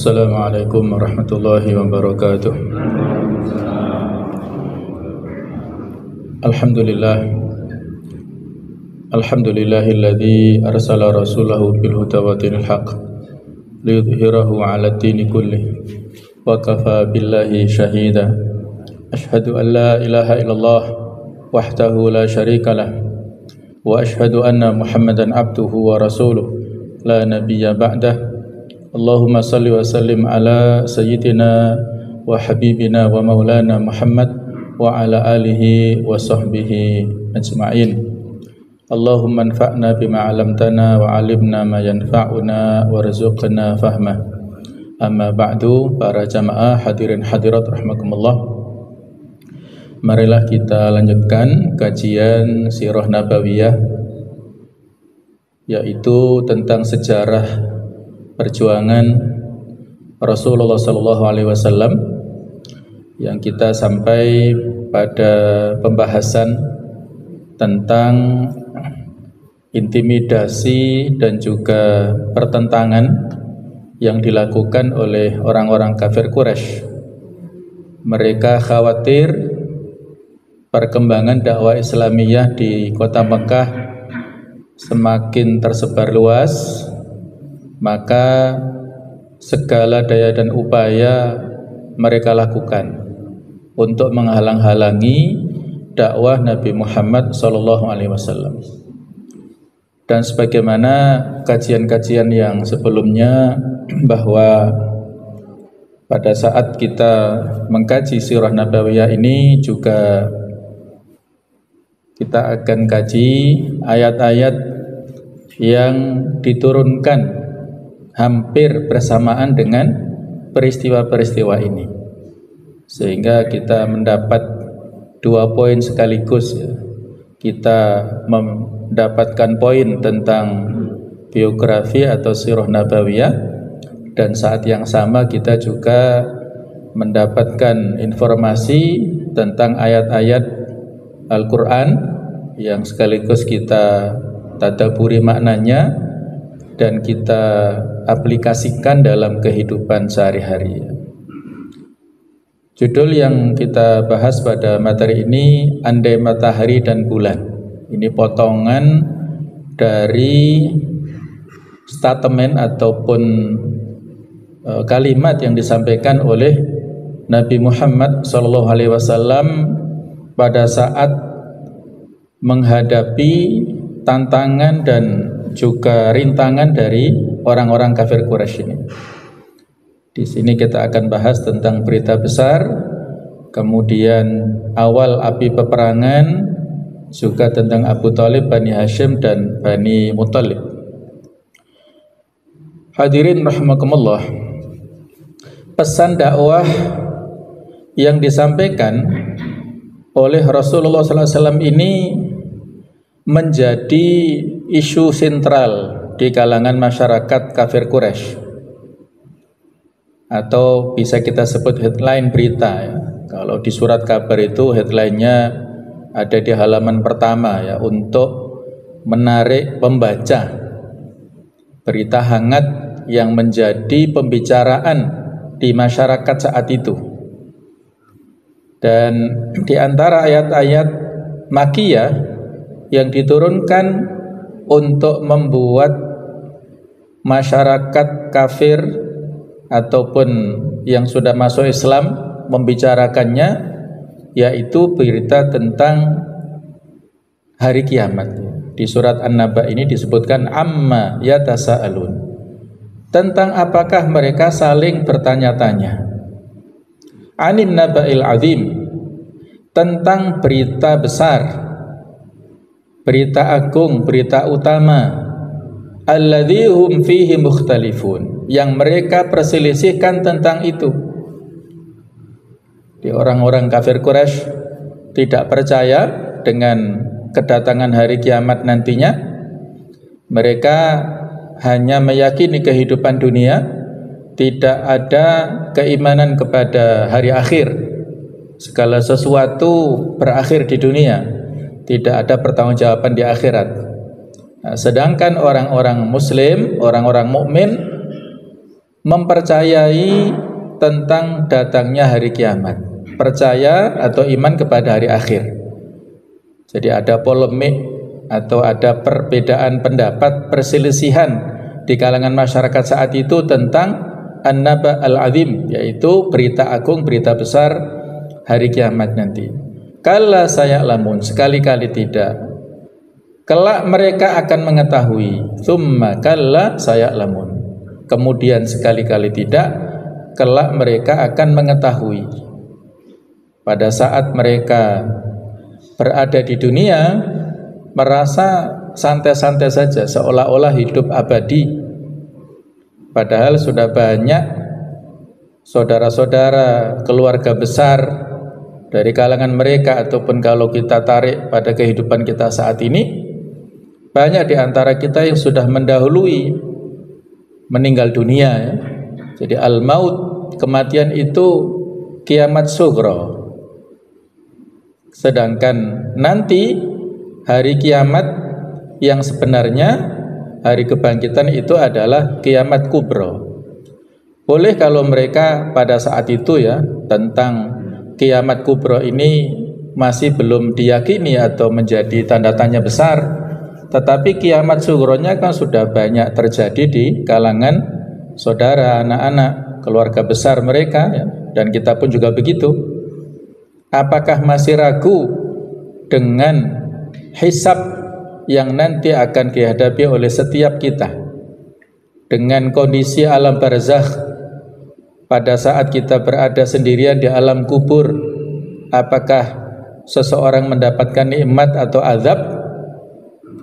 Assalamualaikum warahmatullahi wabarakatuh. Alhamdulillahilladzi arsala rasulahu bil huda wa dinil haq liyudhhirahu 'ala ad-dini kullih wa kafa billahi shahida. Ashhadu an la ilaha illallah wahdahu la syarika lah wa ashhadu anna Muhammadan abduhu wa rasuluh la nabiyya ba'dah. Allahumma salli wa sallim ala sayyidina wa habibina wa maulana Muhammad wa ala alihi wa sahbihi ajma'in. Allahumma anfa'na bima 'allamtana wa 'allimna ma yanfa'una warzuqna fahmah. Amma ba'du, para jamaah hadirin hadirat rahimakumullah. Marilah kita lanjutkan kajian Sirah Nabawiyah, yaitu tentang sejarah perjuangan Rasulullah SAW, yang kita sampai pada pembahasan tentang intimidasi dan juga pertentangan yang dilakukan oleh orang-orang kafir Quraisy. Mereka khawatir perkembangan dakwah Islamiyah di kota Mekah semakin tersebar luas, maka segala daya dan upaya mereka lakukan untuk menghalang-halangi dakwah Nabi Muhammad SAW. Dan sebagaimana kajian-kajian yang sebelumnya, bahwa pada saat kita mengkaji Sirah Nabawiyah ini juga kita akan kaji ayat-ayat yang diturunkan hampir bersamaan dengan peristiwa-peristiwa ini, sehingga kita mendapat 2 poin sekaligus. Kita mendapatkan poin tentang biografi atau Sirah Nabawiyah, dan saat yang sama kita juga mendapatkan informasi tentang ayat-ayat Al-Quran yang sekaligus kita tadabburi maknanya dan kita aplikasikan dalam kehidupan sehari-hari. Judul yang kita bahas pada materi ini, Andai Matahari dan Bulan. Ini potongan dari statement ataupun kalimat yang disampaikan oleh Nabi Muhammad SAW pada saat menghadapi tantangan dan juga rintangan dari orang-orang kafir Quraisy ini. Di sini kita akan bahas tentang berita besar, kemudian awal api peperangan, juga tentang Abu Thalib, Bani Hashim dan Bani Muttalib. Hadirin rahimakumullah, pesan dakwah yang disampaikan oleh Rasulullah SAW ini menjadi isu sentral di kalangan masyarakat kafir Quraisy, atau bisa kita sebut headline berita ya. Kalau di surat kabar itu headline-nya ada di halaman pertama ya, untuk menarik pembaca, berita hangat yang menjadi pembicaraan di masyarakat saat itu. Dan di antara ayat-ayat Makkiyah yang diturunkan untuk membuat masyarakat kafir ataupun yang sudah masuk Islam membicarakannya, yaitu berita tentang hari kiamat. Di surat An-Naba ini disebutkan amma yatasa'alun, tentang apakah mereka saling bertanya-tanya. Anin naba'il azim, tentang berita besar, berita agung, berita utama, alladzi hum fihi mukhtalifun, yang mereka perselisihkan tentang itu. Di orang-orang kafir Quraisy tidak percaya dengan kedatangan hari kiamat nantinya. Mereka hanya meyakini kehidupan dunia, tidak ada keimanan kepada hari akhir. Segala sesuatu berakhir di dunia, tidak ada pertanggungjawaban di akhirat. Nah, sedangkan orang-orang muslim, orang-orang mukmin, mempercayai tentang datangnya hari kiamat, percaya atau iman kepada hari akhir. Jadi ada polemik atau ada perbedaan pendapat, perselisihan di kalangan masyarakat saat itu tentang an-naba al-azim, yaitu berita agung, berita besar hari kiamat nanti. Kalla saya'lamun, sekali-kali tidak. Kelak mereka akan mengetahui. Tsumma kalla saya'lamun, kemudian sekali-kali tidak, kelak mereka akan mengetahui. Pada saat mereka berada di dunia, merasa santai-santai saja, seolah-olah hidup abadi. Padahal sudah banyak saudara-saudara, keluarga besar dari kalangan mereka, ataupun kalau kita tarik pada kehidupan kita saat ini, banyak di antara kita yang sudah mendahului meninggal dunia ya. Jadi al-maut, kematian itu kiamat sughra. Sedangkan nanti hari kiamat yang sebenarnya, hari kebangkitan itu adalah kiamat kubro. Boleh kalau mereka pada saat itu ya, tentang kiamat kubro ini masih belum diyakini atau menjadi tanda tanya besar. Tetapi kiamat sughronya kan sudah banyak terjadi di kalangan saudara, anak-anak, keluarga besar mereka ya. Dan kita pun juga begitu. Apakah masih ragu dengan hisab yang nanti akan dihadapi oleh setiap kita, dengan kondisi alam barzakh pada saat kita berada sendirian di alam kubur? Apakah seseorang mendapatkan nikmat atau azab?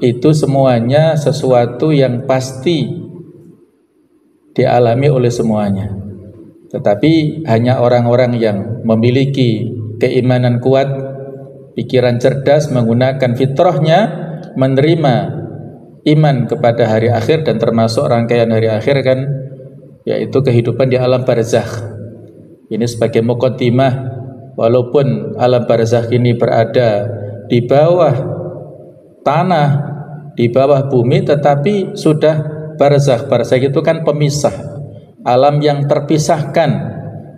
Itu semuanya sesuatu yang pasti dialami oleh semuanya. Tetapi hanya orang-orang yang memiliki keimanan kuat, pikiran cerdas, menggunakan fitrahnya, menerima iman kepada hari akhir, dan termasuk rangkaian hari akhir kan, yaitu kehidupan di alam barzakh. Ini sebagai muqaddimah, walaupun alam barzakh ini berada di bawah tanah, di bawah bumi, tetapi sudah barzakh. Barzakh itu kan pemisah, alam yang terpisahkan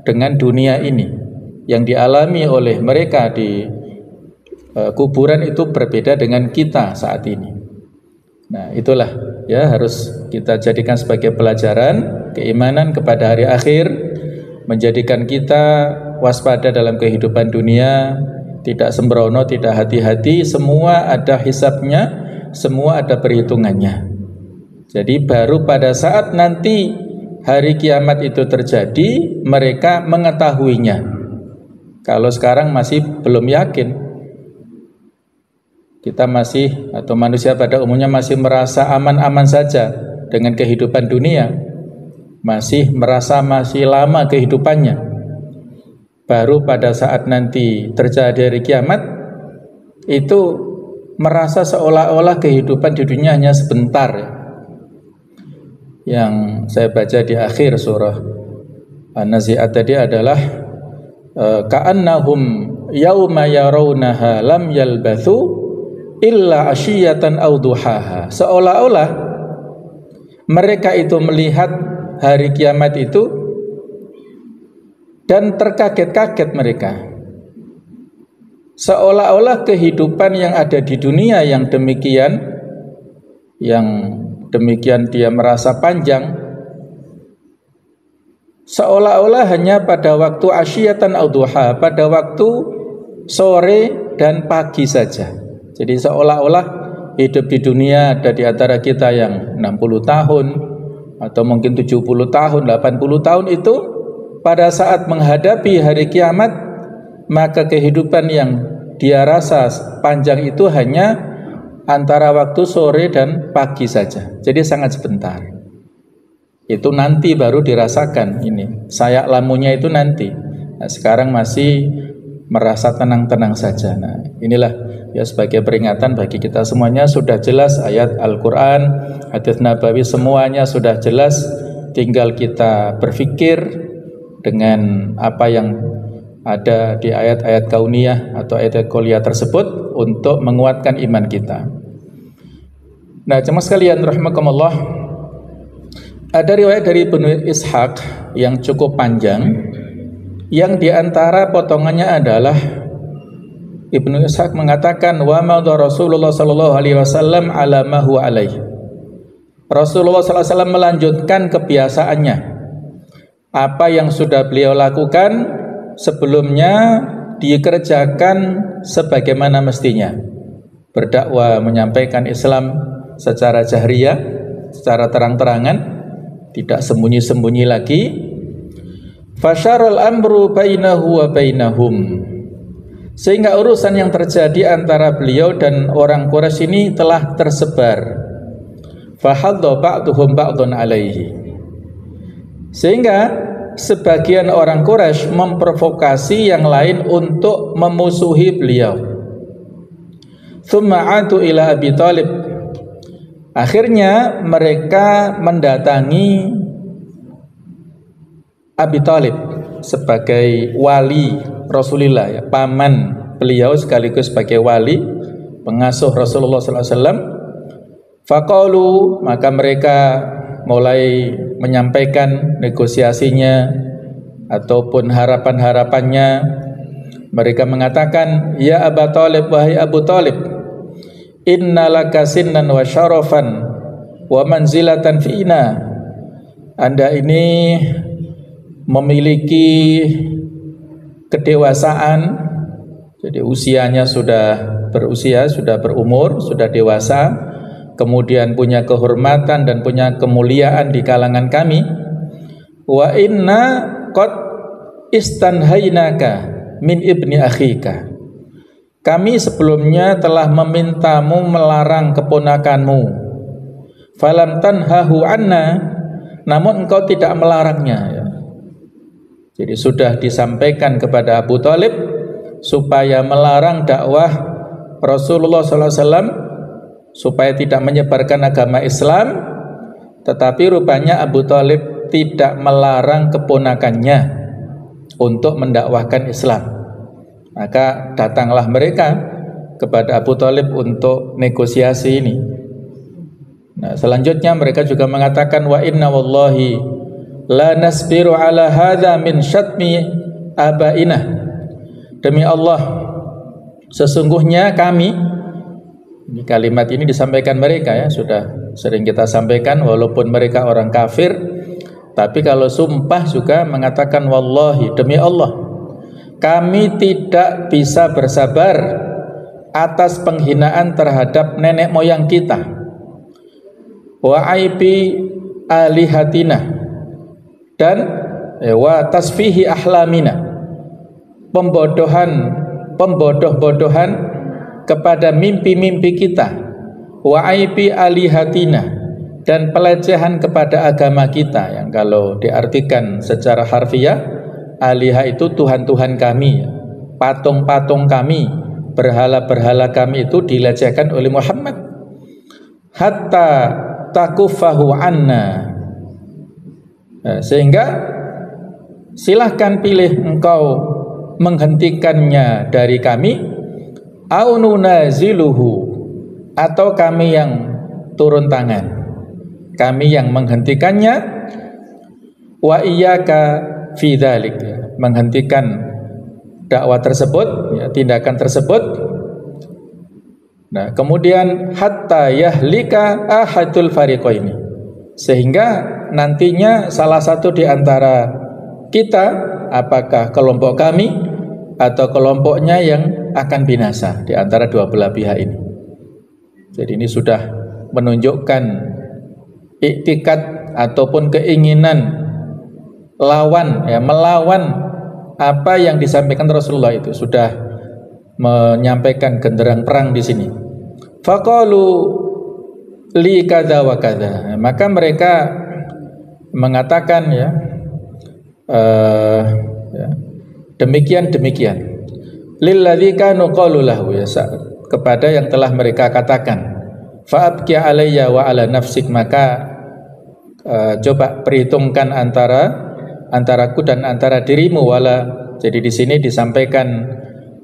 dengan dunia ini. Yang dialami oleh mereka di kuburan itu berbeda dengan kita saat ini. Nah, itulah ya, harus kita jadikan sebagai pelajaran. Keimanan kepada hari akhir menjadikan kita waspada dalam kehidupan dunia, tidak sembrono, tidak hati-hati. Semua ada hisabnya, semua ada perhitungannya. Jadi baru pada saat nanti hari kiamat itu terjadi, mereka mengetahuinya. Kalau sekarang masih belum yakin, kita masih, atau manusia pada umumnya masih merasa aman-aman saja dengan kehidupan dunia, masih merasa masih lama kehidupannya. Baru pada saat nanti terjadi hari kiamat, itu merasa seolah-olah kehidupan di dunia hanya sebentar. Yang saya baca di akhir surah An-Nazi'at tadi adalah ka'annahum yauma yarawnaha lam yalbathu illa asyiyatan aw duhaha. Seolah-olah mereka itu melihat hari kiamat itu dan terkaget-kaget mereka, seolah-olah kehidupan yang ada di dunia yang demikian dia merasa panjang, seolah-olah hanya pada waktu asyiyatan aw duha, pada waktu sore dan pagi saja. Jadi seolah-olah hidup di dunia ada di antara kita yang 60 tahun atau mungkin 70 tahun, 80 tahun, itu pada saat menghadapi hari kiamat, maka kehidupan yang dia rasa panjang itu hanya antara waktu sore dan pagi saja. Jadi sangat sebentar. Itu nanti baru dirasakan ini. Sayak lamunya itu nanti. Nah, sekarang masih merasa tenang-tenang saja. Nah, inilah ya sebagai peringatan bagi kita semuanya. Sudah jelas ayat Al-Quran, hadits Nabawi, semuanya sudah jelas. Tinggal kita berpikir dengan apa yang ada di ayat-ayat kauniyah atau ayat kauliyah tersebut untuk menguatkan iman kita. Nah, jemaah sekalian rahimakumullah, Ada riwayat dari Ibnu Ishaq yang cukup panjang, yang diantara potongannya adalah Ibnu Ishaq mengatakan wa madha Rasulullah sallallahu alaihi wasallam ala ma huwa alaihi. Rasulullah sallallahu alaihi wasallam melanjutkan kebiasaannya. Apa yang sudah beliau lakukan sebelumnya dikerjakan sebagaimana mestinya. Berdakwah, menyampaikan Islam secara jahriyah, secara terang-terangan, tidak sembunyi-sembunyi lagi. Fasyarul amru bainahu wa bainahum. Sehingga urusan yang terjadi antara beliau dan orang Quraisy ini telah tersebar. Fahadda ba'duhum ba'dun alaihi. Sehingga sebagian orang Quraisy memprovokasi yang lain untuk memusuhi beliau. Tsumma atu ila Abi Thalib. Akhirnya mereka mendatangi Abi Thalib sebagai wali Rasulullah, ya, paman beliau sekaligus sebagai wali pengasuh Rasulullah sallallahu alaihi wasallam. Faqalu, maka mereka mulai menyampaikan negosiasinya ataupun harapan-harapannya. Mereka mengatakan, ya Abu Thalib, wahai Abu Thalib, innalaka sinnan wa syarafan wa manzilatan fi'ina. Anda ini memiliki kedewasaan, jadi usianya sudah berusia, sudah berumur, sudah dewasa, kemudian punya kehormatan dan punya kemuliaan di kalangan kami. Wa inna qad istanhainaka min ibni akhika. Kami sebelumnya telah memintamu melarang keponakanmu. Falam tanhahu anna, namun engkau tidak melarangnya. Jadi sudah disampaikan kepada Abu Thalib supaya melarang dakwah Rasulullah SAW, supaya tidak menyebarkan agama Islam, tetapi rupanya Abu Thalib tidak melarang keponakannya untuk mendakwahkan Islam. Maka datanglah mereka kepada Abu Thalib untuk negosiasi ini. Nah, selanjutnya mereka juga mengatakan wa inna wallahi la nasbiru ala hadha min syatmi abaina. Demi Allah, sesungguhnya kami, ini kalimat ini disampaikan mereka, ya, sudah sering kita sampaikan, walaupun mereka orang kafir, tapi kalau sumpah juga mengatakan wallahi, demi Allah, kami tidak bisa bersabar atas penghinaan terhadap nenek moyang kita, wa aibi alihatina, dan wa tasfihi ahlamina, pembodoh-bodohan kepada mimpi-mimpi kita, wa aibi alihatina, dan pelecehan kepada agama kita, yang kalau diartikan secara harfiah, alihah itu Tuhan-Tuhan kami, patung-patung kami, berhala-berhala kami itu dilecehkan oleh Muhammad. Hatta takufahu anna. Sehingga silahkan pilih engkau menghentikannya dari kami, au nunaziluhu, atau kami yang turun tangan, kami yang menghentikannya. Wa iyyaka fi dzalik, menghentikan dakwah tersebut, ya, tindakan tersebut. Nah, kemudian hatta yahlika ahadul fariqaini, sehingga nantinya salah satu di antara kita, apakah kelompok kami atau kelompoknya, yang akan binasa di antara dua belah pihak ini. Jadi ini sudah menunjukkan iktikad ataupun keinginan lawan, ya, melawan apa yang disampaikan Rasulullah itu, sudah menyampaikan genderang perang di sini. Faqalu li kadza wa kadza, maka mereka mengatakan, ya, demikian lilladzi kanu qalu lahu, ya, kepada yang telah mereka katakan. Fa'abki alayya wa ala nafsik, maka coba perhitungkan antaraku dan antara dirimu, wala. Jadi di sini disampaikan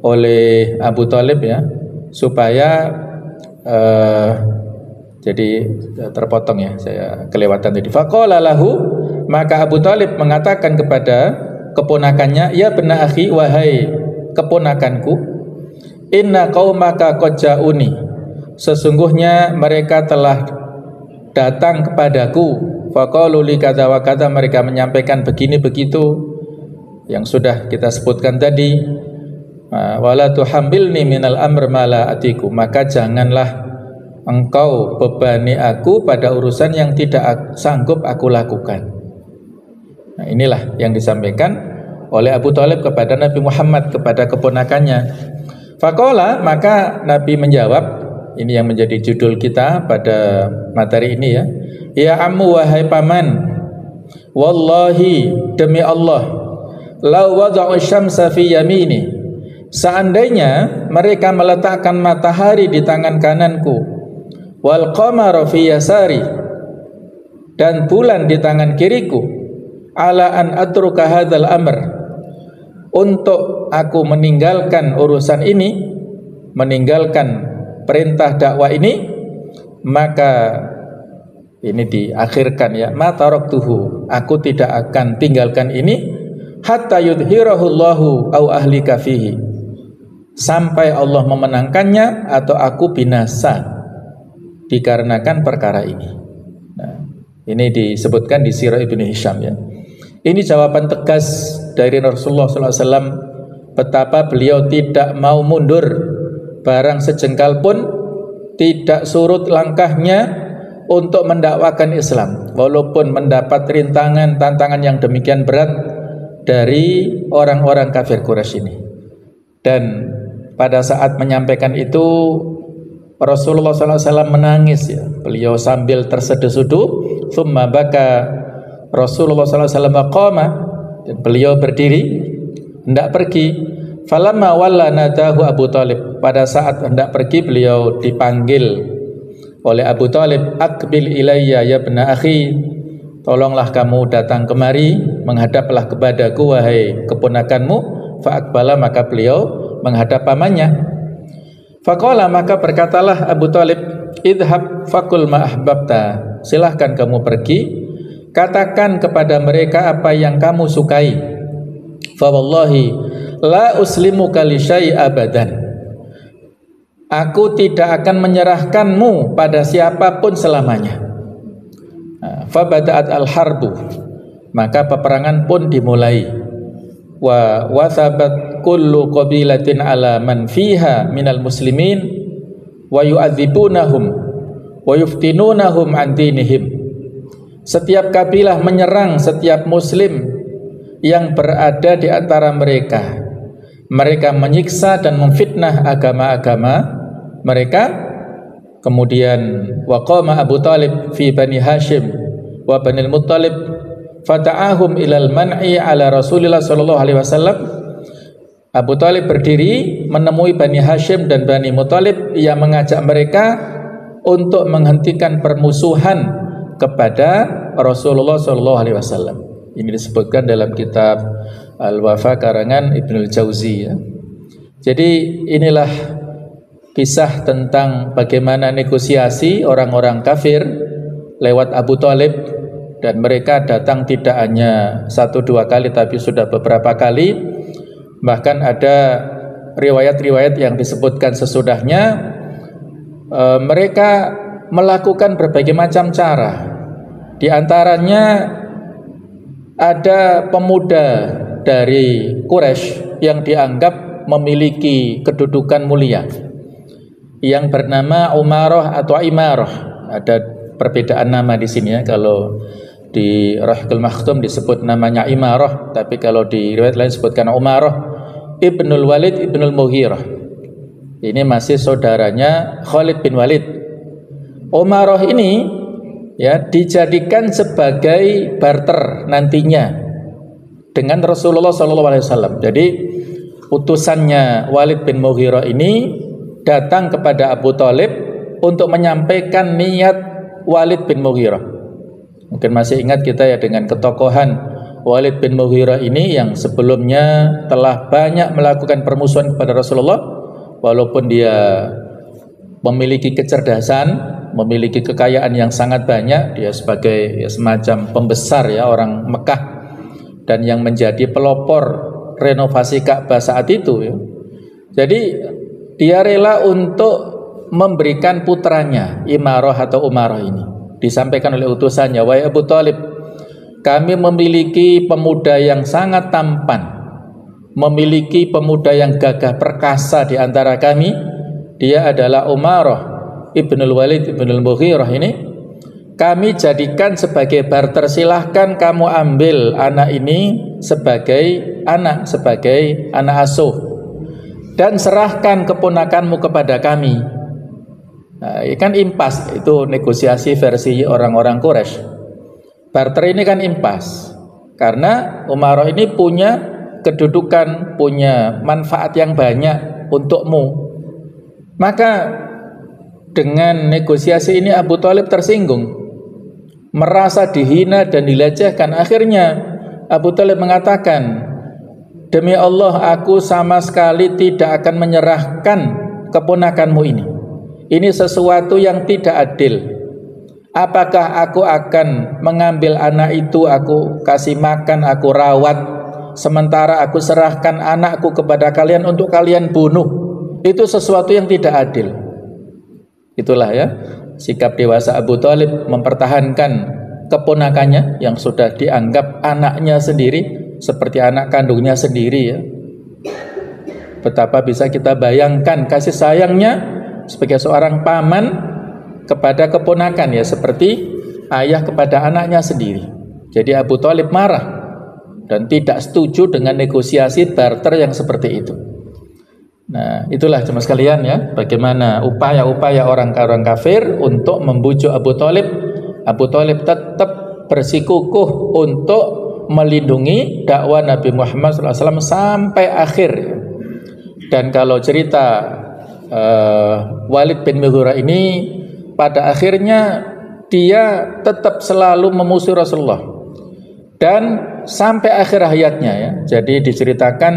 oleh Abu Thalib, ya, supaya Jadi terpotong ya, saya kelewatan tadi. Faqala lahu, maka Abu Thalib mengatakan kepada keponakannya, ya bena akhi, wahai keponakanku, inna qaumaka qad ja'uni, sesungguhnya mereka telah datang kepadaku. Faqalu li kadza wa kadza, mereka menyampaikan begini begitu yang sudah kita sebutkan tadi. Wala tuhammilni minal amr ma la atiku, maka janganlah engkau bebani aku pada urusan yang tidak sanggup aku lakukan. Nah, inilah yang disampaikan oleh Abu Thalib kepada Nabi Muhammad, kepada keponakannya. Faqala, maka Nabi menjawab, ini yang menjadi judul kita pada materi ini ya. Ya ammu, wahai paman, wallahi, demi Allah, law wada'u syamsa fi yamini, seandainya mereka meletakkan matahari di tangan kananku, wal qamara fi yasari, dan bulan di tangan kiriku, ala an atruka hadzal amr, untuk aku meninggalkan urusan ini, meninggalkan perintah dakwah ini, maka ini diakhirkan ya, ma taraktuhu, aku tidak akan tinggalkan ini, hatta yudhhirahullahu au ahlika fihi, sampai Allah memenangkannya atau aku binasa dikarenakan perkara ini. Nah, ini disebutkan di Sirah Ibnu Hisham ya. Ini jawaban tegas dari Rasulullah SAW, betapa beliau tidak mau mundur barang sejengkal pun, tidak surut langkahnya untuk mendakwakan Islam, walaupun mendapat rintangan, tantangan yang demikian berat dari orang-orang kafir Quraisy ini. Dan pada saat menyampaikan itu, Rasulullah SAW menangis ya. Beliau sambil terseduh-seduh, thumma baka Rasulullah SAW qama, dan beliau berdiri hendak pergi. Falamma walla nadahu Abu Thalib, pada saat hendak pergi beliau dipanggil oleh Abu Thalib, aqbil ilayya ya bna akhi, tolonglah kamu datang kemari, menghadaplah kepadaku wahai keponakanmu. Fa aqbala, maka beliau menghadap pamannya. Faqala, maka berkatalah Abu Thalib, idhab faqul ma ahbabta, silahkan kamu pergi, katakan kepada mereka apa yang kamu sukai. Fa wallahi la uslimuka li syai' abadan, aku tidak akan menyerahkanmu pada siapapun selamanya. Fa bada'at al-harbu, maka peperangan pun dimulai. Wa wasabat kullu qabilatin ala man fiha minal muslimin wa yu'adzibunahum wa yuftinunahum an dinihim. Setiap kabilah menyerang setiap muslim yang berada di antara mereka. Mereka menyiksa dan memfitnah agama-agama mereka. Kemudian waqama Abu Thalib fi Bani Hashim wa Bani Muttalib fata'ahum ilal man'i ala Rasulillah sallallahu alaihi wasallam. Abu Thalib berdiri menemui Bani Hashim dan Bani Muttalib yang mengajak mereka untuk menghentikan permusuhan kepada Rasulullah sallallahu alaihi wasallam. Ini disebutkan dalam kitab Al-Wafa karangan Ibnul Jauzi ya. Jadi inilah kisah tentang bagaimana negosiasi orang-orang kafir lewat Abu Thalib, dan mereka datang tidak hanya 1-2 kali tapi sudah beberapa kali. Bahkan ada riwayat-riwayat yang disebutkan sesudahnya mereka melakukan berbagai macam cara. Di antaranya ada pemuda dari Quraisy yang dianggap memiliki kedudukan mulia yang bernama Umarah atau Imarah. Ada perbedaan nama di sini ya. Kalau di Rahqul Makhtum disebut namanya Imarah, tapi kalau di riwayat lain disebutkan Umarah Ibnul Walid Ibnul Mughirah. Ini masih saudaranya Khalid bin Walid. Umarah ini ya dijadikan sebagai barter nantinya dengan Rasulullah SAW. Jadi utusannya Walid bin Mughirah ini datang kepada Abu Thalib untuk menyampaikan niat Walid bin Mughirah. Mungkin masih ingat kita ya dengan ketokohan Walid bin Mughirah ini yang sebelumnya telah banyak melakukan permusuhan kepada Rasulullah, walaupun dia memiliki kecerdasan, memiliki kekayaan yang sangat banyak. Dia sebagai semacam pembesar ya orang Mekah, dan yang menjadi pelopor renovasi Ka'bah saat itu ya. Jadi dia rela untuk memberikan putranya Imarah atau Umarah ini. Disampaikan oleh utusannya, wahai Abu Thalib, kami memiliki pemuda yang sangat tampan, memiliki pemuda yang gagah perkasa di antara kami. Dia adalah Umarah ibnul Walid ibnul Mughirah ini. Kami jadikan sebagai barter, silahkan kamu ambil anak ini sebagai anak asuh, dan serahkan keponakanmu kepada kami. Nah, ini kan impas, itu negosiasi versi orang-orang Quraisy. Barter ini kan impas, karena Umarah ini punya kedudukan, punya manfaat yang banyak untukmu. Maka dengan negosiasi ini Abu Thalib tersinggung, merasa dihina dan dilecehkan. Akhirnya Abu Thalib mengatakan, demi Allah, aku sama sekali tidak akan menyerahkan keponakanmu ini. Ini sesuatu yang tidak adil. Apakah aku akan mengambil anak itu, aku kasih makan, aku rawat, sementara aku serahkan anakku kepada kalian untuk kalian bunuh? Itu sesuatu yang tidak adil. Itulah ya sikap dewasa Abu Thalib mempertahankan keponakannya yang sudah dianggap anaknya sendiri, seperti anak kandungnya sendiri ya. Betapa bisa kita bayangkan kasih sayangnya sebagai seorang paman kepada keponakan ya, seperti ayah kepada anaknya sendiri. Jadi Abu Thalib marah dan tidak setuju dengan negosiasi barter yang seperti itu. Nah, itulah jemaah sekalian ya, bagaimana upaya-upaya orang kafir untuk membujuk Abu Thalib. Abu Thalib tetap bersikukuh untuk melindungi dakwah Nabi Muhammad SAW sampai akhir. Dan kalau cerita Walid bin Mughirah ini, pada akhirnya dia tetap selalu memusuhi Rasulullah dan sampai akhir hayatnya ya. Jadi diceritakan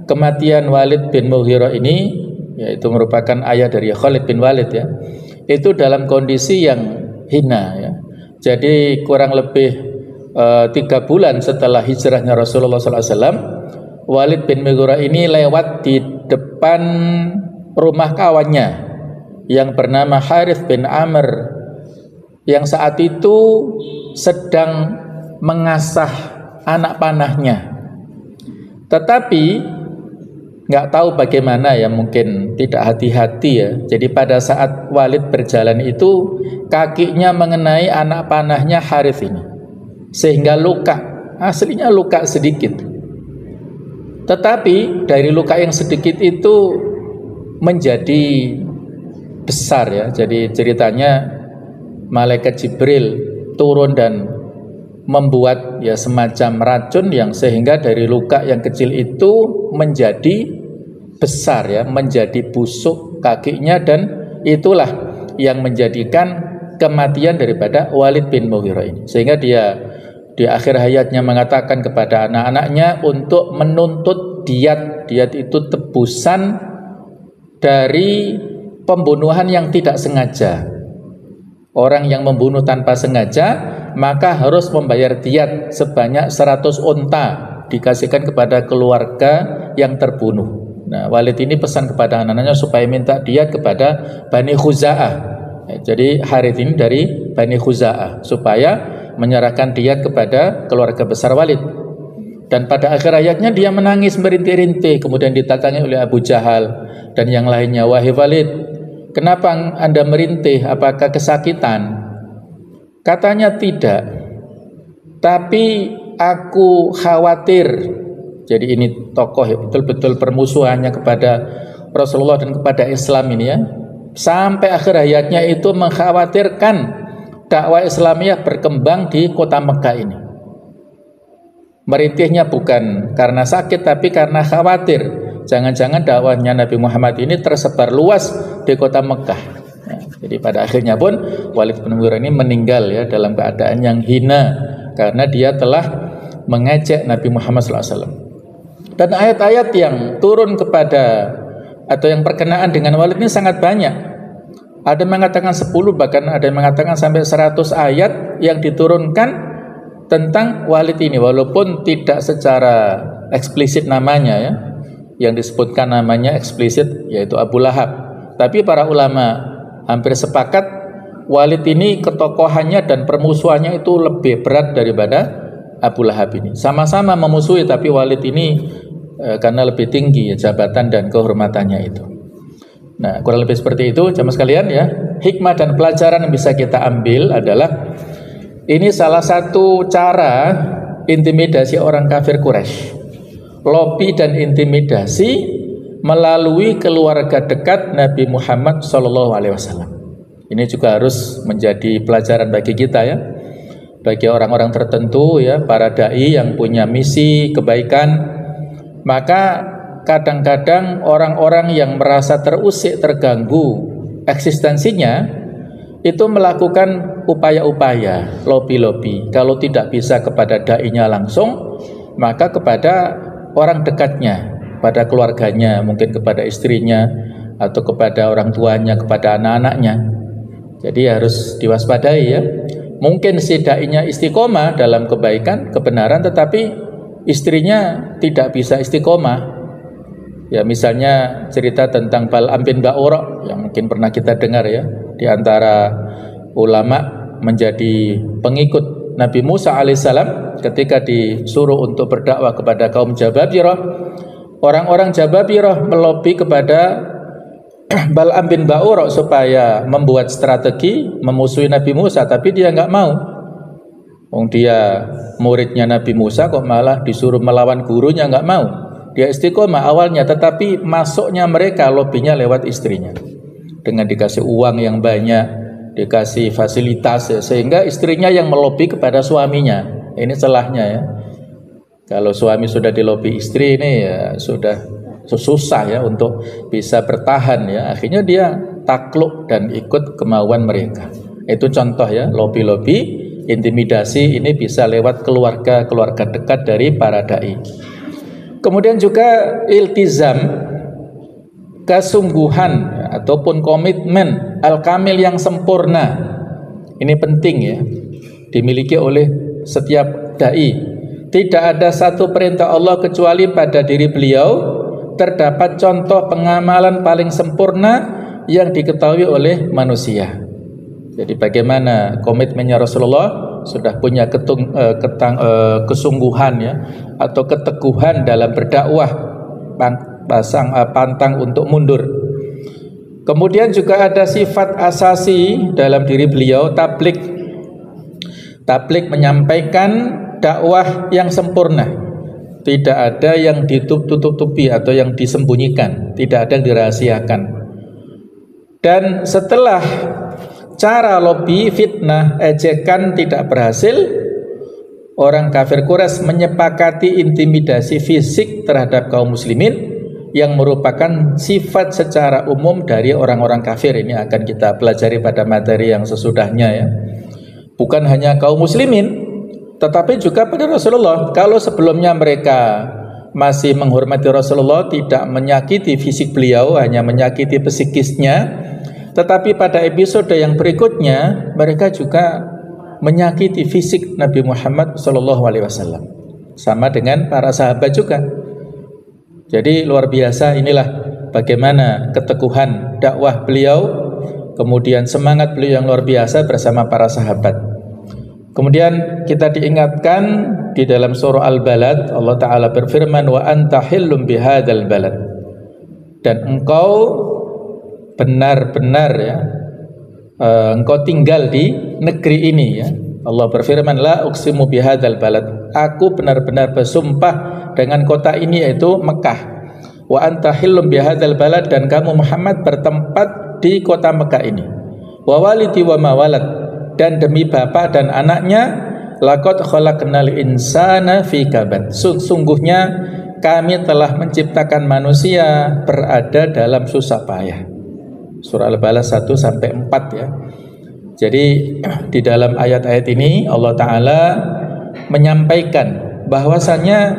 kematian Walid bin Mughirah ini, yaitu merupakan ayah dari Khalid bin Walid ya, itu dalam kondisi yang hina ya. Jadi kurang lebih 3 bulan setelah hijrahnya Rasulullah SAW, Walid bin Mughirah ini lewat di depan rumah kawannya yang bernama Harith bin Amr, yang saat itu sedang mengasah anak panahnya. Tetapi nggak tahu bagaimana ya, mungkin tidak hati-hati ya. Jadi pada saat Walid berjalan itu, kakinya mengenai anak panahnya Harith ini, sehingga luka, aslinya luka sedikit. Tetapi dari luka yang sedikit itu menjadi besar ya. Jadi ceritanya malaikat Jibril turun dan membuat ya semacam racun yang sehingga dari luka yang kecil itu menjadi besar ya, menjadi busuk kakinya, dan itulah yang menjadikan kematian daripada Walid bin Mughirah ini. Sehingga dia di akhir hayatnya mengatakan kepada anak-anaknya untuk menuntut diyat. Diyat itu tebusan dari pembunuhan yang tidak sengaja. Orang yang membunuh tanpa sengaja maka harus membayar diyat sebanyak 100 unta dikasihkan kepada keluarga yang terbunuh. Nah, Walid ini pesan kepada anak-anaknya supaya minta diyat kepada Bani Khuza'ah. Jadi Harith ini dari Bani Khuza'ah supaya menyerahkan diyat kepada keluarga besar Walid. Dan pada akhir hayatnya dia menangis merintih-rintih. Kemudian didatangi oleh Abu Jahal dan yang lainnya, wahai Walid, kenapa Anda merintih? Apakah kesakitan? Katanya tidak, tapi aku khawatir. Jadi ini tokoh ya, betul-betul permusuhannya kepada Rasulullah dan kepada Islam ini ya. Sampai akhir hayatnya itu mengkhawatirkan dakwah Islamiyah berkembang di kota Mekah ini. Merintihnya bukan karena sakit, tapi karena khawatir jangan-jangan dakwahnya Nabi Muhammad ini tersebar luas di kota Mekah. Nah, jadi pada akhirnya pun Walid bin Mughirah ini meninggal ya dalam keadaan yang hina karena dia telah mengejek Nabi Muhammad SAW. Dan ayat-ayat yang turun kepada atau yang berkenaan dengan Walid ini sangat banyak. Ada yang mengatakan 10, bahkan ada yang mengatakan sampai 100 ayat yang diturunkan tentang Walid ini, walaupun tidak secara eksplisit namanya ya. Yang disebutkan namanya eksplisit yaitu Abu Lahab. Tapi para ulama hampir sepakat Walid ini ketokohannya dan permusuhannya itu lebih berat daripada Abu Lahab ini. Sama-sama memusuhi, tapi Walid ini karena lebih tinggi ya, jabatan dan kehormatannya itu. Nah, kurang lebih seperti itu jamaah sekalian ya. Hikmah dan pelajaran yang bisa kita ambil adalah ini salah satu cara intimidasi orang kafir Quraisy. Lobi dan intimidasi melalui keluarga dekat Nabi Muhammad SAW. Ini juga harus menjadi pelajaran bagi kita ya. Bagi orang-orang tertentu ya, para dai yang punya misi kebaikan, maka kadang-kadang orang-orang yang merasa terusik, terganggu eksistensinya itu melakukan upaya-upaya, lobi-lobi. Kalau tidak bisa kepada dai-nya langsung, maka kepada orang dekatnya, pada keluarganya, mungkin kepada istrinya atau kepada orang tuanya, kepada anak-anaknya. Jadi harus diwaspadai ya. Mungkin si dai-nya istiqomah dalam kebaikan, kebenaran, tetapi istrinya tidak bisa istiqomah. Ya, misalnya cerita tentang Bal'am bin Ba'ura yang mungkin pernah kita dengar ya, di antara ulama menjadi pengikut Nabi Musa alaihissalam ketika disuruh untuk berdakwah kepada kaum Jababirah. Orang-orang Jababirah melobi kepada Bal'am bin Ba'ura supaya membuat strategi memusuhi Nabi Musa, tapi dia nggak mau. Dia muridnya Nabi Musa kok malah disuruh melawan gurunya, nggak mau. Dia istiqomah awalnya, tetapi masuknya mereka lobinya lewat istrinya. Dengan dikasih uang yang banyak, dikasih fasilitas ya, sehingga istrinya yang melobi kepada suaminya. Ini celahnya ya. Kalau suami sudah dilobi istri ini ya sudah susah ya untuk bisa bertahan ya. Akhirnya dia takluk dan ikut kemauan mereka. Itu contoh ya, lobi-lobi, intimidasi ini bisa lewat keluarga dekat dari para dai. Kemudian juga iltizam, kesungguhan ataupun komitmen al-kamil yang sempurna. Ini penting ya, dimiliki oleh setiap dai. Tidak ada satu perintah Allah kecuali pada diri beliau terdapat contoh pengamalan paling sempurna yang diketahui oleh manusia. Jadi bagaimana komitmennya Rasulullah, sudah punya kesungguhan ya, atau keteguhan dalam berdakwah, pantang untuk mundur. Kemudian juga ada sifat asasi dalam diri beliau, tablik menyampaikan dakwah yang sempurna. Tidak ada yang ditutup-tutupi atau yang disembunyikan, tidak ada yang dirahasiakan. Dan setelah cara lobi, fitnah, ejekan tidak berhasil, orang kafir Quraisy menyepakati intimidasi fisik terhadap kaum muslimin yang merupakan sifat secara umum dari orang-orang kafir. Ini akan kita pelajari pada materi yang sesudahnya ya. Bukan hanya kaum muslimin, tetapi juga pada Rasulullah. Kalau sebelumnya mereka masih menghormati Rasulullah, tidak menyakiti fisik beliau, hanya menyakiti psikisnya, tetapi pada episode yang berikutnya mereka juga menyakiti fisik Nabi Muhammad SAW. Sama dengan para sahabat juga. Jadi luar biasa, inilah bagaimana keteguhan dakwah beliau, kemudian semangat beliau yang luar biasa bersama para sahabat. Kemudian kita diingatkan di dalam surah Al-Balad, Allah Ta'ala berfirman, wa anta hillum bihadzal balad, dan engkau benar-benar ya, engkau tinggal di negeri ini ya. Allah berfirman, la uqsimu bihadzal balad, aku benar-benar bersumpah dengan kota ini, yaitu Mekah. Wa anta hillum bihadzal balad, dan kamu Muhammad bertempat di kota Mekah ini. Wa walidi wa ma walad, dan demi bapak dan anaknya, laqad khalaqnal insana fi kabad, sungguhnya kami telah menciptakan manusia berada dalam susah payah. Surah Al-Balad 1-4 ya. Jadi di dalam ayat-ayat ini Allah Ta'ala menyampaikan bahwasanya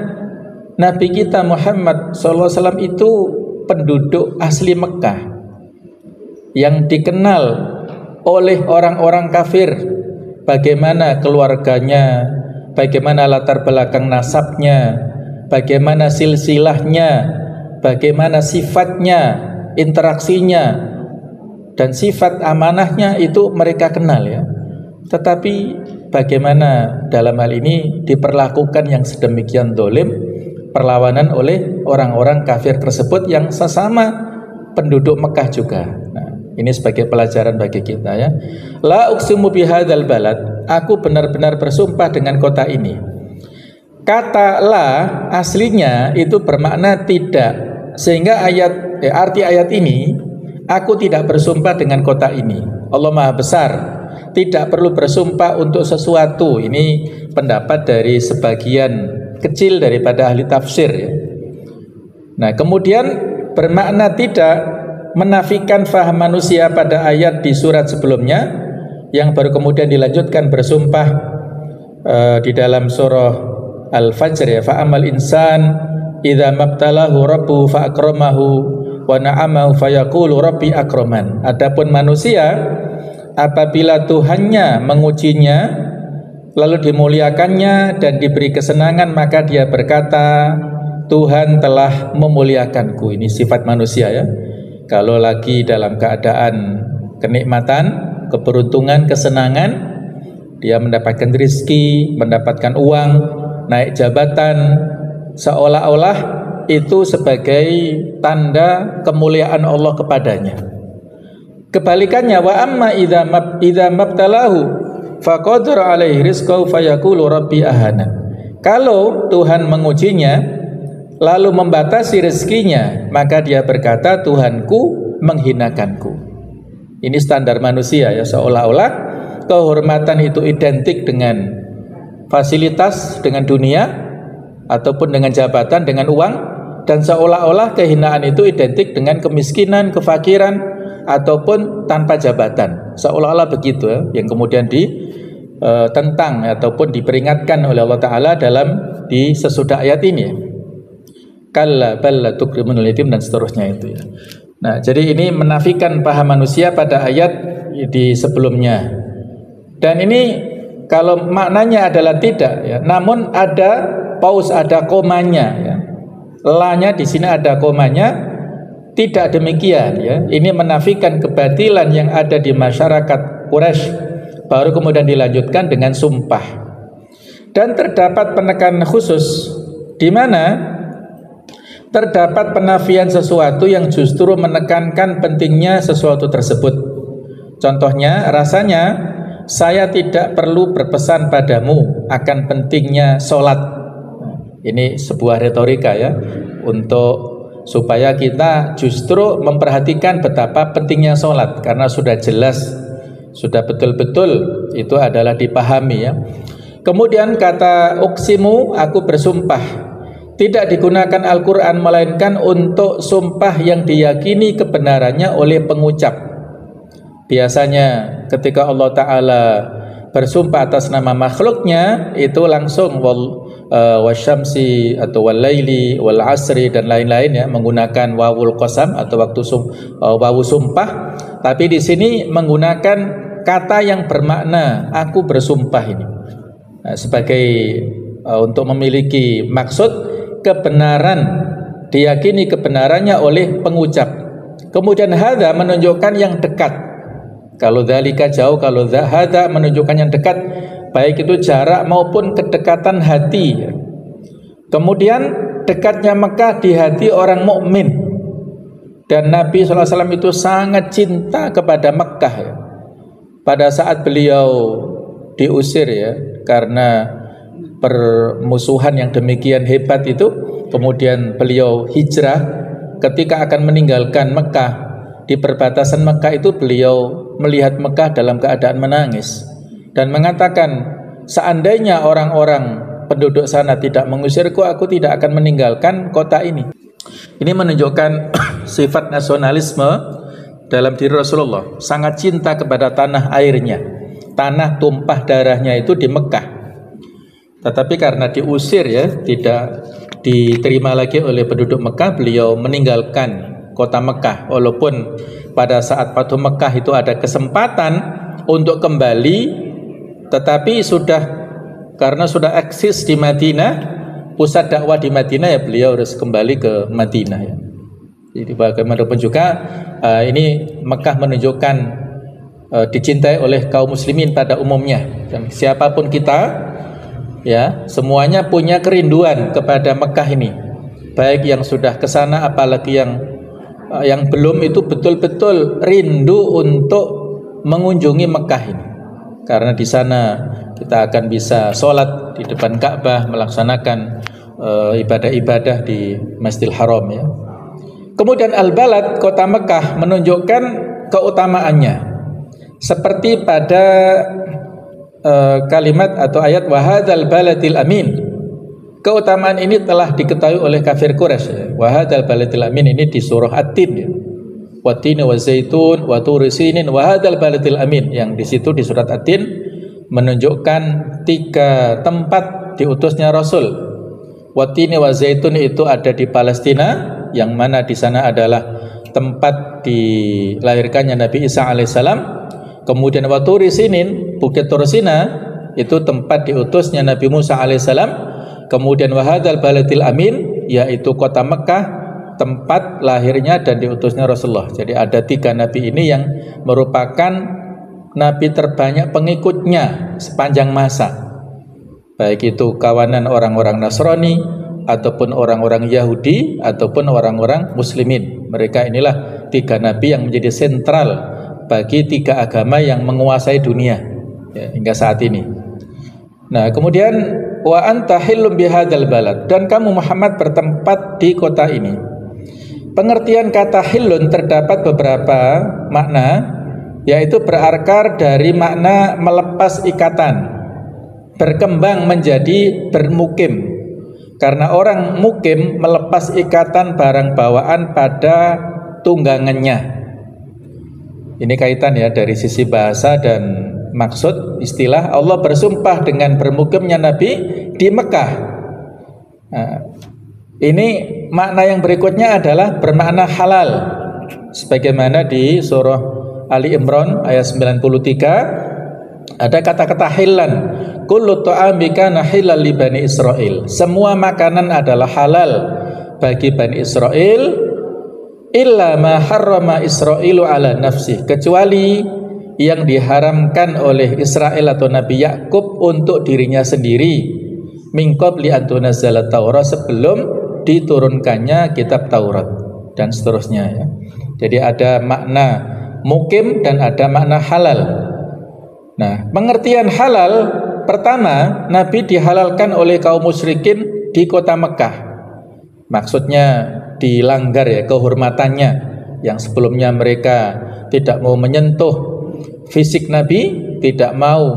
Nabi kita Muhammad SAW itu penduduk asli Mekah yang dikenal oleh orang-orang kafir, bagaimana keluarganya, bagaimana latar belakang nasabnya, bagaimana silsilahnya, bagaimana sifatnya, interaksinya, dan sifat amanahnya itu mereka kenal ya. Tetapi bagaimana dalam hal ini diperlakukan yang sedemikian dolim, perlawanan oleh orang-orang kafir tersebut yang sesama penduduk Mekah juga. Nah, ini sebagai pelajaran bagi kita ya. La uqsimu bihadzal balad, aku benar-benar bersumpah dengan kota ini. Kata la aslinya itu bermakna tidak, sehingga arti ayat ini, aku tidak bersumpah dengan kota ini. Allah Maha Besar, tidak perlu bersumpah untuk sesuatu. Ini pendapat dari sebagian kecil daripada ahli tafsir ya. Nah, kemudian bermakna tidak menafikan faham manusia pada ayat di surat sebelumnya, yang baru kemudian dilanjutkan bersumpah di dalam surah Al-Fajr ya, fa'amal insan idza mabtalahu rabbuhu fa akramahu wa na'amahu fayaqulu rabbi akraman. Adapun manusia, apabila Tuhannya mengujinya lalu dimuliakannya dan diberi kesenangan, maka dia berkata, Tuhan telah memuliakanku. Ini sifat manusia ya. Kalau lagi dalam keadaan kenikmatan, keberuntungan, kesenangan, dia mendapatkan rezeki, mendapatkan uang, naik jabatan, seolah-olah itu sebagai tanda kemuliaan Allah kepadanya. Kebalikannya, wa amma idza mabtalahu faqadara alaihi rizqahu fayaqulu rabbi ahana. Kalau Tuhan mengujinya lalu membatasi rezekinya, maka dia berkata, Tuhanku menghinakanku. Ini standar manusia ya, seolah-olah kehormatan itu identik dengan fasilitas, dengan dunia, ataupun dengan jabatan, dengan uang, dan seolah-olah kehinaan itu identik dengan kemiskinan, kefakiran, ataupun tanpa jabatan. Seolah-olah begitu ya, yang kemudian ditentang ataupun diperingatkan oleh Allah Ta'ala di sesudah ayat ini ya. Kalla bal la tukrimunal yatim, dan seterusnya itu ya. Nah, jadi ini menafikan paham manusia pada ayat di sebelumnya. Dan ini kalau maknanya adalah tidak ya, namun ada pause, ada komanya ya. La-nya di sini ada komanya. Tidak demikian ya. Ini menafikan kebatilan yang ada di masyarakat Quraisy, baru kemudian dilanjutkan dengan sumpah. Dan terdapat penekanan khusus di mana terdapat penafian sesuatu yang justru menekankan pentingnya sesuatu tersebut. Contohnya, rasanya saya tidak perlu berpesan padamu akan pentingnya sholat. Ini sebuah retorika ya, untuk supaya kita justru memperhatikan betapa pentingnya sholat, karena sudah jelas, sudah betul-betul itu adalah dipahami ya. Kemudian kata uksimu, aku bersumpah, tidak digunakan Al-Quran melainkan untuk sumpah yang diyakini kebenarannya oleh pengucap. Biasanya ketika Allah Ta'ala bersumpah atas nama makhluknya, itu langsung wasyamsi atau walaili wal asri dan lain-lain ya, menggunakan wawul qasam atau waktu wawu sumpah. Tapi di sini menggunakan kata yang bermakna aku bersumpah ini, sebagai untuk memiliki maksud kebenaran, diyakini kebenarannya oleh pengucap. Kemudian hadza menunjukkan yang dekat. Kalau dzalika jauh, kalau hadza menunjukkan yang dekat, baik itu jarak maupun kedekatan hati. Kemudian dekatnya Mekah di hati orang mukmin, dan Nabi SAW itu sangat cinta kepada Mekah ya. Pada saat beliau diusir ya, karena permusuhan yang demikian hebat itu, kemudian beliau hijrah. Ketika akan meninggalkan Mekah, di perbatasan Mekah itu beliau melihat Mekah dalam keadaan menangis dan mengatakan, seandainya orang-orang penduduk sana tidak mengusirku, aku tidak akan meninggalkan kota ini. Ini menunjukkan sifat nasionalisme dalam diri Rasulullah, sangat cinta kepada tanah airnya, tanah tumpah darahnya itu di Mekah. Tetapi karena diusir ya, tidak diterima lagi oleh penduduk Mekah, beliau meninggalkan kota Mekah. Walaupun pada saat Fathu Mekah itu ada kesempatan untuk kembali, tetapi karena sudah eksis di Madinah, pusat dakwah di Madinah, ya beliau harus kembali ke Madinah ya. Jadi bagaimanapun juga ini Mekah menunjukkan dicintai oleh kaum muslimin pada umumnya. Dan siapapun kita, ya, semuanya punya kerinduan kepada Mekah ini. Baik yang sudah ke sana, apalagi yang belum, itu betul-betul rindu untuk mengunjungi Mekah ini. Karena di sana kita akan bisa sholat di depan Ka'bah, melaksanakan ibadah-ibadah di Masjidil Haram ya. Kemudian Al-Balad, kota Mekah, menunjukkan keutamaannya. Seperti pada kalimat atau ayat wahadzal baladil amin. Keutamaan ini telah diketahui oleh kafir Quraisy ya. Wahadzal baladil amin ini di surah At-Tin ya. Wattini wazaitun wa turi sinin wahadzal baladil amin, yang di situ di surat At-Tin menunjukkan 3 tempat diutusnya Rasul. Wattini wazaitun itu ada di Palestina, yang mana di sana adalah tempat dilahirkannya Nabi Isa alaihissalam. Kemudian Waturi Sinin, Bukit Tursina, itu tempat diutusnya Nabi Musa alaihissalam. Kemudian Wahadzal Baladil Amin, yaitu kota Mekah, tempat lahirnya dan diutusnya Rasulullah. Jadi ada 3 nabi ini yang merupakan nabi terbanyak pengikutnya sepanjang masa, baik itu kawanan orang-orang Nasrani ataupun orang-orang Yahudi ataupun orang-orang Muslimin. Mereka inilah 3 nabi yang menjadi sentral bagi 3 agama yang menguasai dunia ya, hingga saat ini. Nah, kemudian wa anta hillum bihadzal balad, dan kamu Muhammad bertempat di kota ini. Pengertian kata hillun terdapat beberapa makna, yaitu berakar dari makna melepas ikatan, berkembang menjadi bermukim. Karena orang mukim melepas ikatan barang bawaan pada tunggangannya. Ini kaitan ya dari sisi bahasa dan maksud istilah. Allah bersumpah dengan bermukimnya Nabi di Mekah. Nah, ini makna yang berikutnya adalah bermakna halal, sebagaimana di surah Ali Imran ayat 93 ada kata-kata hilan. Kullu ta'ami kana halal li Bani Israil. Semua makanan adalah halal bagi Bani Israel, illa ma harrama Israilu ala nafsih, kecuali yang diharamkan oleh Israel atau Nabi Yakub untuk dirinya sendiri, min qabli an tunazzala Taurat, sebelum diturunkannya kitab Taurat, dan seterusnya ya. Jadi ada makna mukim dan ada makna halal. Nah, pengertian halal pertama, Nabi dihalalkan oleh kaum musyrikin di kota Mekah. Maksudnya dilanggar ya kehormatannya, yang sebelumnya mereka tidak mau menyentuh fisik Nabi, tidak mau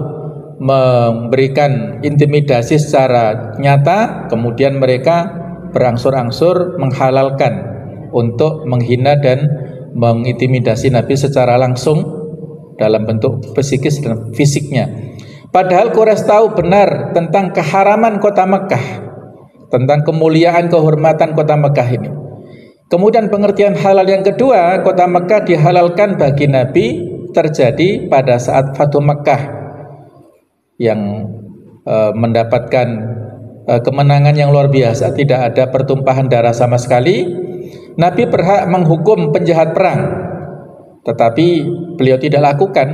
memberikan intimidasi secara nyata, kemudian mereka berangsur-angsur menghalalkan untuk menghina dan mengintimidasi Nabi secara langsung dalam bentuk psikis dan fisiknya. Padahal Quraisy tahu benar tentang keharaman kota Mekah, tentang kemuliaan kehormatan kota Mekah ini. Kemudian pengertian halal yang kedua, kota Mekah dihalalkan bagi Nabi terjadi pada saat Fathu Mekah yang mendapatkan kemenangan yang luar biasa, tidak ada pertumpahan darah sama sekali. Nabi berhak menghukum penjahat perang, tetapi beliau tidak lakukan.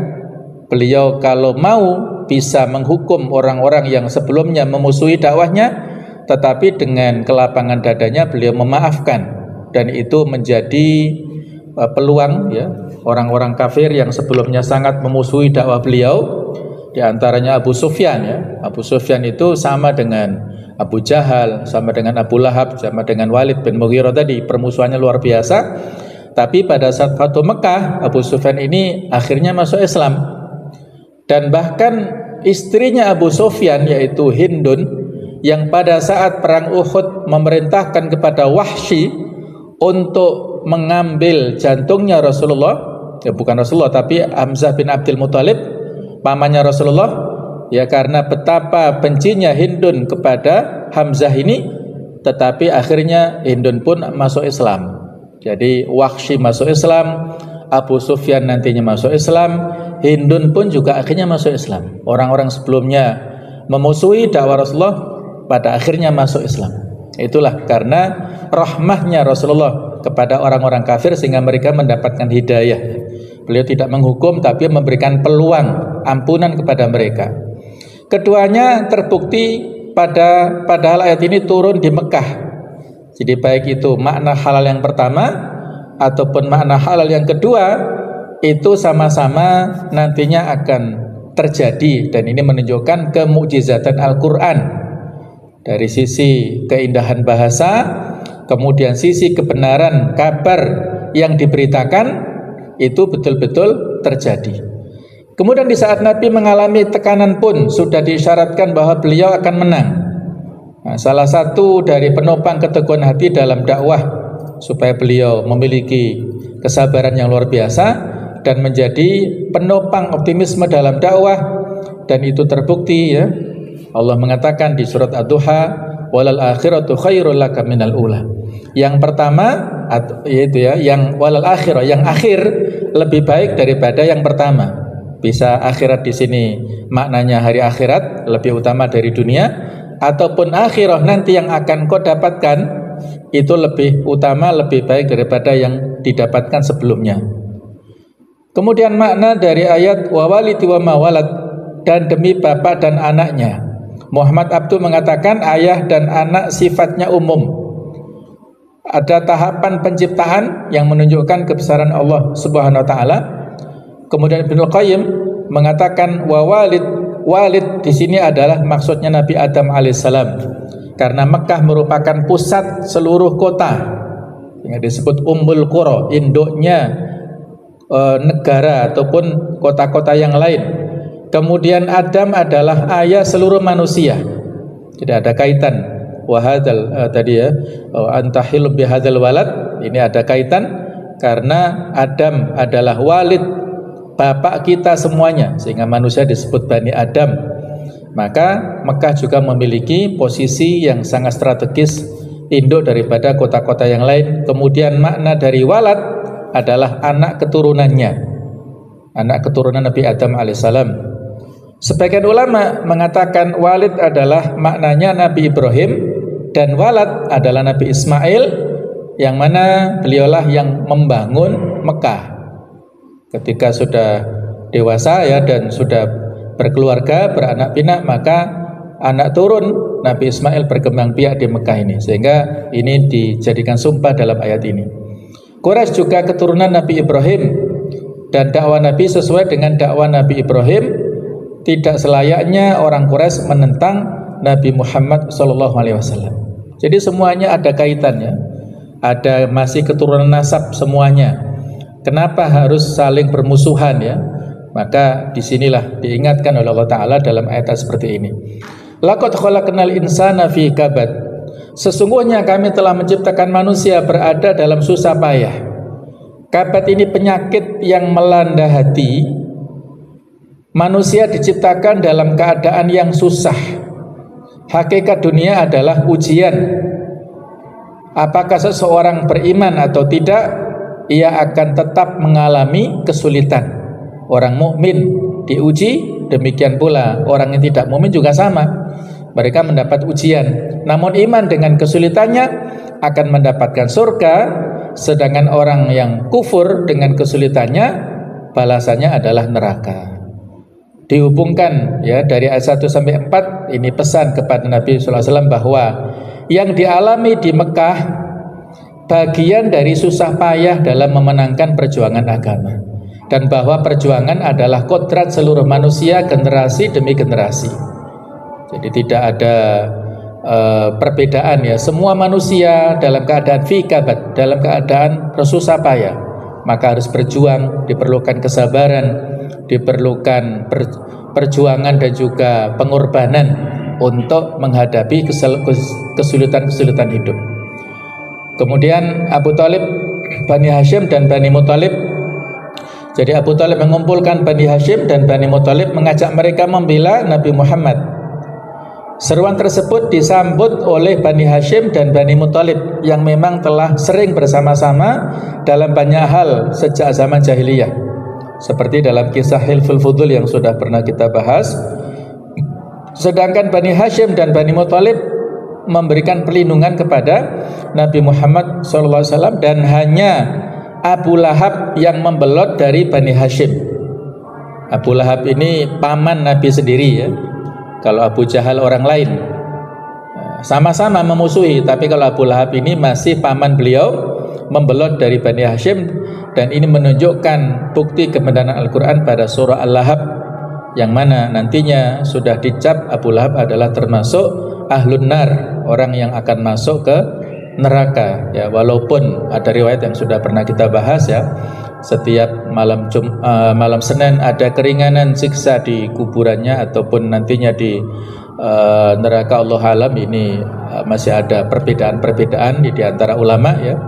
Beliau kalau mau bisa menghukum orang-orang yang sebelumnya memusuhi dakwahnya, tetapi dengan kelapangan dadanya beliau memaafkan. Dan itu menjadi peluang ya, orang-orang kafir yang sebelumnya sangat memusuhi dakwah beliau, di antaranya Abu Sufyan ya. Abu Sufyan itu sama dengan Abu Jahal, sama dengan Abu Lahab, sama dengan Walid bin Mughirah tadi, permusuhannya luar biasa. Tapi pada saat Fathu Mekah, Abu Sufyan ini akhirnya masuk Islam. Dan bahkan istrinya Abu Sufyan, yaitu Hindun, yang pada saat perang Uhud memerintahkan kepada Wahsy untuk mengambil jantungnya Rasulullah, ya bukan Rasulullah tapi Hamzah bin Abdul Muthalib, pamannya Rasulullah, ya karena betapa bencinya Hindun kepada Hamzah ini, tetapi akhirnya Hindun pun masuk Islam. Jadi Wahsy masuk Islam, Abu Sufyan nantinya masuk Islam, Hindun pun juga akhirnya masuk Islam. Orang-orang sebelumnya memusuhi dakwah Rasulullah, pada akhirnya masuk Islam. Itulah karena rahmahnya Rasulullah kepada orang-orang kafir sehingga mereka mendapatkan hidayah. Beliau tidak menghukum tapi memberikan peluang ampunan kepada mereka. Keduanya terbukti padahal ayat ini turun di Mekah. Jadi baik itu makna halal yang pertama ataupun makna halal yang kedua, itu sama-sama nantinya akan terjadi. Dan ini menunjukkan kemukjizatan Al-Quran dari sisi keindahan bahasa, kemudian sisi kebenaran kabar yang diberitakan itu betul-betul terjadi. Kemudian di saat Nabi mengalami tekanan pun sudah diisyaratkan bahwa beliau akan menang. Nah, salah satu dari penopang keteguhan hati dalam dakwah supaya beliau memiliki kesabaran yang luar biasa dan menjadi penopang optimisme dalam dakwah, dan itu terbukti ya. Allah mengatakan di surat Ad-Duha, walal akhiratu khairul laka minal ula. Yang pertama yaitu ya, yang walal akhirah, yang akhir lebih baik daripada yang pertama. Bisa akhirat di sini maknanya hari akhirat lebih utama dari dunia, ataupun akhirah nanti yang akan kau dapatkan itu lebih utama, lebih baik daripada yang didapatkan sebelumnya. Kemudian makna dari ayat wa walidi wa mawalad, dan demi bapak dan anaknya. Muhammad Abdu mengatakan ayah dan anak sifatnya umum. Ada tahapan penciptaan yang menunjukkan kebesaran Allah Subhanahu wa taala. Kemudian Ibnu Qayyim mengatakan wa walid di sini adalah maksudnya Nabi Adam alaihissalam, karena Mekah merupakan pusat seluruh kota yang disebut Ummul Qura, induknya negara ataupun kota-kota yang lain. Kemudian Adam adalah ayah seluruh manusia. Jadi ada kaitan wahadal tadi ya, antahil bihadzal walad, ini ada kaitan karena Adam adalah walid, bapak kita semuanya, sehingga manusia disebut Bani Adam. Maka Mekah juga memiliki posisi yang sangat strategis, induk daripada kota-kota yang lain. Kemudian makna dari walad adalah anak keturunannya, anak keturunan Nabi Adam alaihissalam. Sebagian ulama mengatakan walid adalah maknanya Nabi Ibrahim dan walad adalah Nabi Ismail, yang mana beliaulah yang membangun Mekah. Ketika sudah dewasa ya dan sudah berkeluarga, beranak pinak, maka anak turun Nabi Ismail berkembang biak di Mekah ini, sehingga ini dijadikan sumpah dalam ayat ini. Quraisy juga keturunan Nabi Ibrahim, dan dakwah Nabi sesuai dengan dakwah Nabi Ibrahim. Tidak selayaknya orang Quraisy menentang Nabi Muhammad SAW. Jadi semuanya ada kaitannya, ada masih keturunan nasab semuanya. Kenapa harus saling bermusuhan ya? Maka disinilah diingatkan oleh Allah Ta'ala dalam ayat seperti ini. Laqad khalaqnal insana fi kabad. Sesungguhnya kami telah menciptakan manusia berada dalam susah payah. Kabad ini penyakit yang melanda hati. Manusia diciptakan dalam keadaan yang susah. Hakikat dunia adalah ujian. Apakah seseorang beriman atau tidak, ia akan tetap mengalami kesulitan. Orang mukmin diuji, demikian pula orang yang tidak mukmin juga sama. Mereka mendapat ujian. Namun iman dengan kesulitannya akan mendapatkan surga, sedangkan orang yang kufur dengan kesulitannya balasannya adalah neraka. Dihubungkan ya dari ayat 1 sampai 4 ini pesan kepada Nabi SAW bahwa yang dialami di Mekah bagian dari susah payah dalam memenangkan perjuangan agama, dan bahwa perjuangan adalah kodrat seluruh manusia generasi demi generasi. Jadi tidak ada perbedaan ya, semua manusia dalam keadaan fi kabad, dalam keadaan susah payah, maka harus berjuang, diperlukan kesabaran, diperlukan perjuangan dan juga pengorbanan untuk menghadapi kesulitan-kesulitan hidup. Kemudian Abu Thalib, Bani Hashim dan Bani Muthalib. Jadi Abu Thalib mengumpulkan Bani Hashim dan Bani Muthalib, mengajak mereka membela Nabi Muhammad. Seruan tersebut disambut oleh Bani Hashim dan Bani Muthalib yang memang telah sering bersama-sama dalam banyak hal sejak zaman jahiliyah. Seperti dalam kisah Hilful Fudul yang sudah pernah kita bahas. Sedangkan Bani Hashim dan Bani Muthalib memberikan perlindungan kepada Nabi Muhammad SAW, dan hanya Abu Lahab yang membelot dari Bani Hashim. Abu Lahab ini paman Nabi sendiri ya. Kalau Abu Jahal orang lain, sama-sama memusuhi, tapi kalau Abu Lahab ini masih paman beliau, membelot dari Bani Hashim. Dan ini menunjukkan bukti kebenaran Al-Quran pada surah Al-Lahab, yang mana nantinya sudah dicap Abu Lahab adalah termasuk ahlun nar, orang yang akan masuk ke neraka ya. Walaupun ada riwayat yang sudah pernah kita bahas ya, setiap malam Senin ada keringanan siksa di kuburannya ataupun nantinya di neraka, Allah alam. Ini masih ada perbedaan-perbedaan di antara ulama ya.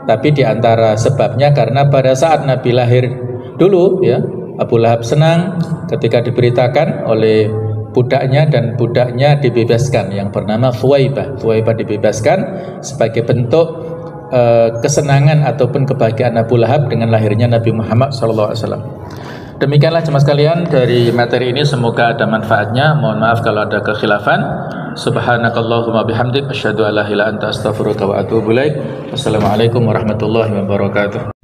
Tapi di antara sebabnya karena pada saat Nabi lahir dulu ya, Abu Lahab senang ketika diberitakan oleh budaknya, dan budaknya dibebaskan yang bernama Thuwaibah. Thuwaibah dibebaskan sebagai bentuk kesenangan ataupun kebahagiaan Abu Lahab dengan lahirnya Nabi Muhammad SAW. Demikianlah jemaah sekalian dari materi ini, semoga ada manfaatnya. Mohon maaf kalau ada kekhilafan. Subhanakallahumma bihamdik asyhadu an la ilaha illa anta astaghfiruka wa atubu ilaik. Wassalamualaikum warahmatullahi wabarakatuh.